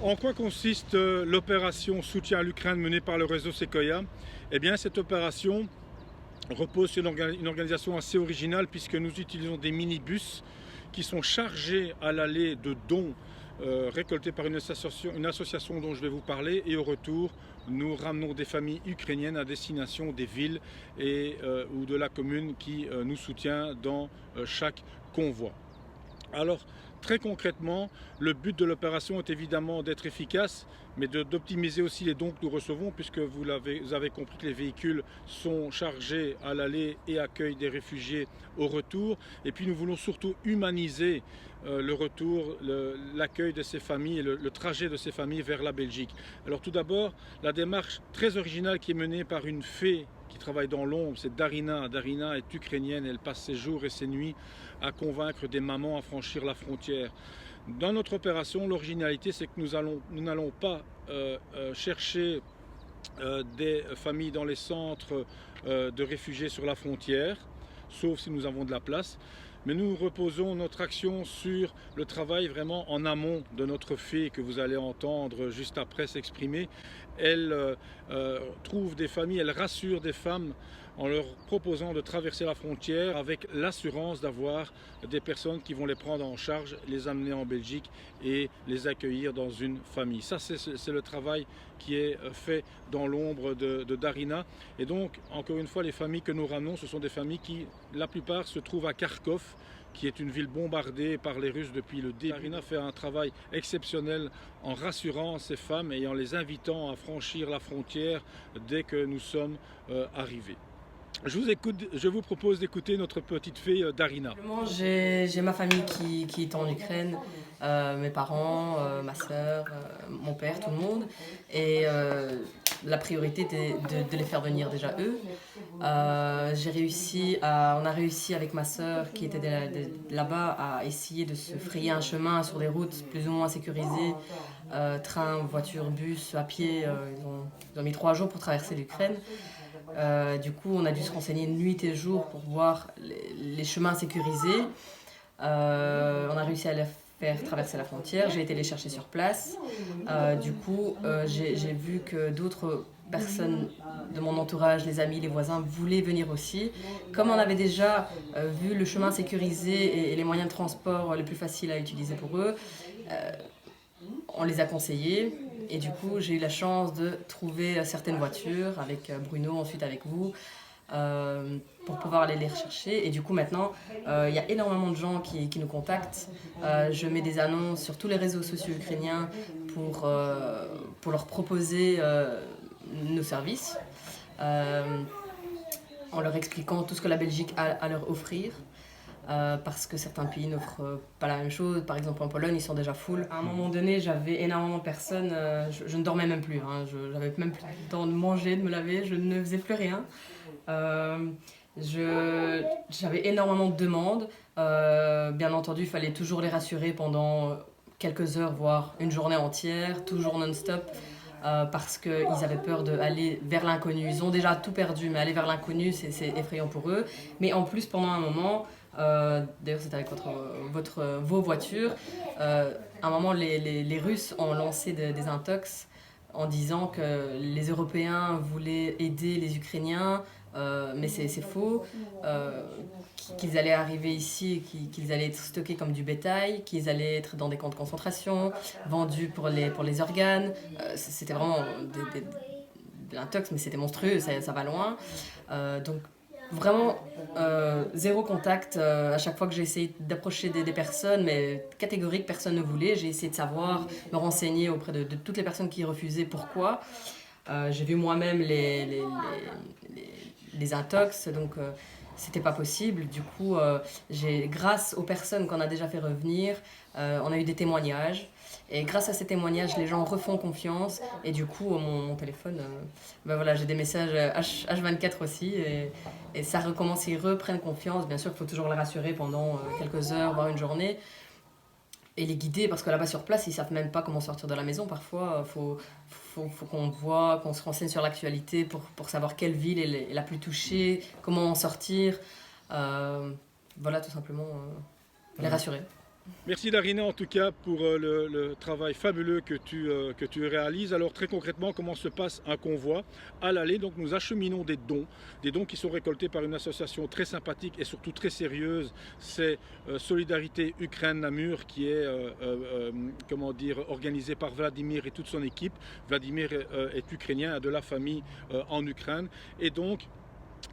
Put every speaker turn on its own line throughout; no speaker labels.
En quoi consiste l'opération soutien à l'Ukraine menée par le réseau Sequoia? Eh bien, cette opération repose sur une organisation assez originale puisque nous utilisons des minibus qui sont chargés à l'aller de dons récoltés par une association dont je vais vous parler, et au retour nous ramenons des familles ukrainiennes à destination des villes ou de la commune qui nous soutient dans chaque convoi. Alors, très concrètement, le but de l'opération est évidemment d'être efficace, mais d'optimiser aussi les dons que nous recevons, puisque vous avez compris que les véhicules sont chargés à l'aller et accueillent des réfugiés au retour. Et puis nous voulons surtout humaniser le retour, l'accueil de ces familles et le trajet de ces familles vers la Belgique. Alors tout d'abord, la démarche très originale qui est menée par une fée qui travaille dans l'ombre, c'est Darina. Darina est ukrainienne, elle passe ses jours et ses nuits à convaincre des mamans à franchir la frontière. Dans notre opération, l'originalité, c'est que nous n'allons pas chercher des familles dans les centres de réfugiés sur la frontière, sauf si nous avons de la place. Mais nous reposons notre action sur le travail vraiment en amont de notre fée que vous allez entendre juste après s'exprimer. Elle trouve des familles, elle rassure des femmes en leur proposant de traverser la frontière avec l'assurance d'avoir des personnes qui vont les prendre en charge, les amener en Belgique et les accueillir dans une famille. Ça, c'est le travail qui est fait dans l'ombre de Darina. Et donc, encore une fois, les familles que nous ramenons, ce sont des familles qui, la plupart, se trouvent à Kharkov, qui est une ville bombardée par les Russes depuis le début. Darina fait un travail exceptionnel en rassurant ces femmes et en les invitant à franchir la frontière dès que nous sommes arrivés. Je vous propose d'écouter notre petite fée Darina.
J'ai ma famille qui est en Ukraine, mes parents, ma soeur, mon père, tout le monde. Et la priorité était de les faire venir déjà eux. On a réussi avec ma soeur qui était là-bas à essayer de se frayer un chemin sur des routes plus ou moins sécurisées, train, voiture, bus, à pied. Ils ont mis 3 jours pour traverser l'Ukraine. Du coup, on a dû se renseigner nuit et jour pour voir les chemins sécurisés. On a réussi à les faire traverser la frontière. J'ai été les chercher sur place. J'ai vu que d'autres personnes de mon entourage, les amis, les voisins, voulaient venir aussi. Comme on avait déjà vu le chemin sécurisé et les moyens de transport les plus faciles à utiliser pour eux, on les a conseillés. Et du coup, j'ai eu la chance de trouver certaines voitures avec Bruno, ensuite avec vous, pour pouvoir aller les rechercher. Et du coup, maintenant, il y a énormément de gens qui nous contactent. Je mets des annonces sur tous les réseaux sociaux ukrainiens pour leur proposer nos services, en leur expliquant tout ce que la Belgique a à leur offrir. Parce que certains pays n'offrent pas la même chose. Par exemple, en Pologne, ils sont déjà full. À un moment donné, j'avais énormément de personnes. Je ne dormais même plus. J'avais même plus le temps de manger, de me laver. Je ne faisais plus rien. J'avais énormément de demandes. Bien entendu, il fallait toujours les rassurer pendant quelques heures, voire une journée entière, toujours non-stop. Parce qu'ils avaient peur d'aller vers l'inconnu. Ils ont déjà tout perdu, mais aller vers l'inconnu, c'est effrayant pour eux. Mais en plus, pendant un moment, d'ailleurs c'était avec vos voitures, à un moment les Russes ont lancé des intox en disant que les Européens voulaient aider les Ukrainiens, mais c'est faux, qu'ils allaient arriver ici, qu'ils allaient être stockés comme du bétail, qu'ils allaient être dans des camps de concentration, vendus pour les organes. C'était vraiment de l'intox, mais c'était monstrueux, ça va loin. Donc vraiment zéro contact. À chaque fois que j'ai essayé d'approcher des personnes, mais catégorique, personne ne voulait. J'ai essayé de savoir, me renseigner auprès de toutes les personnes qui refusaient pourquoi. J'ai vu moi-même les intox, donc c'était pas possible. Du coup, grâce aux personnes qu'on a déjà fait revenir, on a eu des témoignages. Et grâce à ces témoignages, les gens refont confiance. Et du coup, mon téléphone, voilà, j'ai des messages H24 aussi. Et ça recommence, ils reprennent confiance. Bien sûr, il faut toujours les rassurer pendant quelques heures, voire une journée. Et les guider, parce que là-bas sur place, ils savent même pas comment sortir de la maison. Parfois, faut qu'on se renseigne sur l'actualité pour savoir quelle ville est la plus touchée, comment en sortir. Voilà, tout simplement, les rassurer.
Merci Darina en tout cas pour le travail fabuleux que tu réalises. Alors très concrètement, comment se passe un convoi? À l'aller, donc nous acheminons des dons qui sont récoltés par une association très sympathique et surtout très sérieuse. C'est Solidarité Ukraine-Namur qui est comment dire, organisée par Vladimir et toute son équipe. Vladimir est ukrainien, a de la famille en Ukraine et donc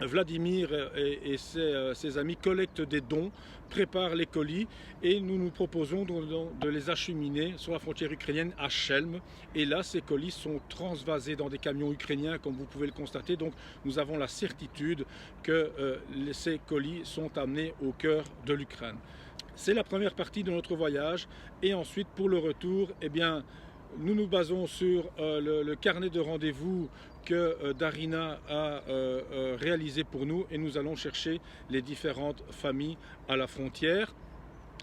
Vladimir et ses amis collectent des dons, préparent les colis et nous nous proposons de les acheminer sur la frontière ukrainienne à Chelm. Et là, ces colis sont transvasés dans des camions ukrainiens, comme vous pouvez le constater. Donc, nous avons la certitude que ces colis sont amenés au cœur de l'Ukraine. C'est la première partie de notre voyage. Et ensuite, pour le retour, eh bien, nous nous basons sur le carnet de rendez-vous que Darina a réalisé pour nous et nous allons chercher les différentes familles à la frontière.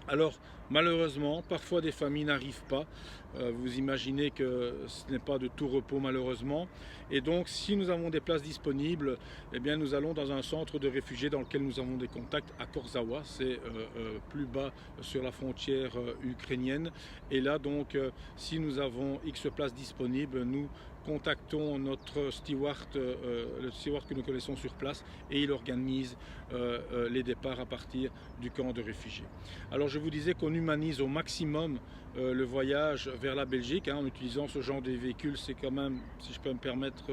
Alors malheureusement, parfois des familles n'arrivent pas. Vous imaginez que ce n'est pas de tout repos malheureusement. Et donc si nous avons des places disponibles, eh bien, nous allons dans un centre de réfugiés dans lequel nous avons des contacts à Korzawa. C'est plus bas sur la frontière ukrainienne. Et là donc, si nous avons X places disponibles, nous contactons notre steward, le steward que nous connaissons sur place et il organise les départs à partir du camp de réfugiés. Alors je vous disais qu'on humanise au maximum le voyage vers la Belgique en utilisant ce genre de véhicule. C'est quand même, si je peux me permettre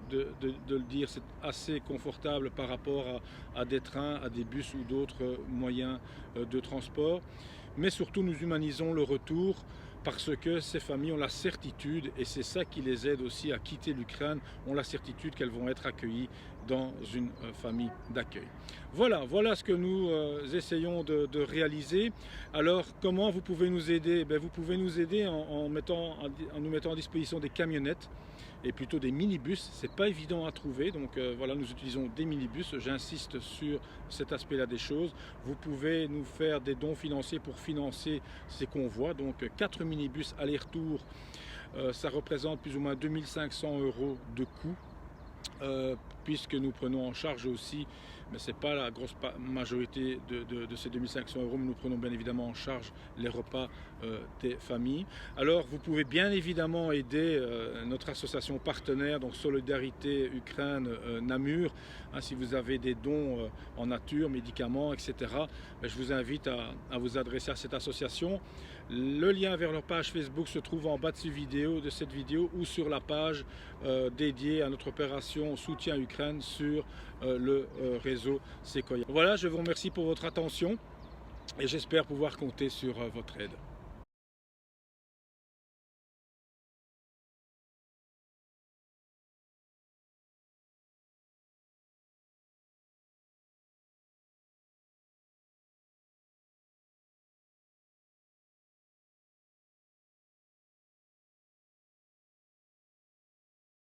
de le dire, c'est assez confortable par rapport à des trains, à des bus ou d'autres moyens de transport. Mais surtout nous humanisons le retour parce que ces familles ont la certitude, et c'est ça qui les aide aussi à quitter l'Ukraine, ont la certitude qu'elles vont être accueillies dans une famille d'accueil. Voilà ce que nous essayons de réaliser. Alors comment vous pouvez nous aider? Vous pouvez nous aider en nous mettant à disposition des camionnettes et plutôt des minibus. C'est pas évident à trouver, donc voilà, nous utilisons des minibus. J'insiste sur cet aspect-là des choses. Vous pouvez nous faire des dons financiers pour financer ces convois, donc 4 minibus aller-retour, ça représente plus ou moins 2500 € de coût. Puisque nous prenons en charge aussi, mais ce n'est pas la grosse majorité de ces 2500 €, mais nous prenons bien évidemment en charge les repas des familles. Alors vous pouvez bien évidemment aider notre association partenaire, donc Solidarité Ukraine Namur, si vous avez des dons en nature, médicaments, etc. Je vous invite à vous adresser à cette association. Le lien vers leur page Facebook se trouve en bas de cette vidéo ou sur la page dédiée à notre opération Soutien Ukraine sur le réseau Sequoia. Voilà, je vous remercie pour votre attention et j'espère pouvoir compter sur votre aide.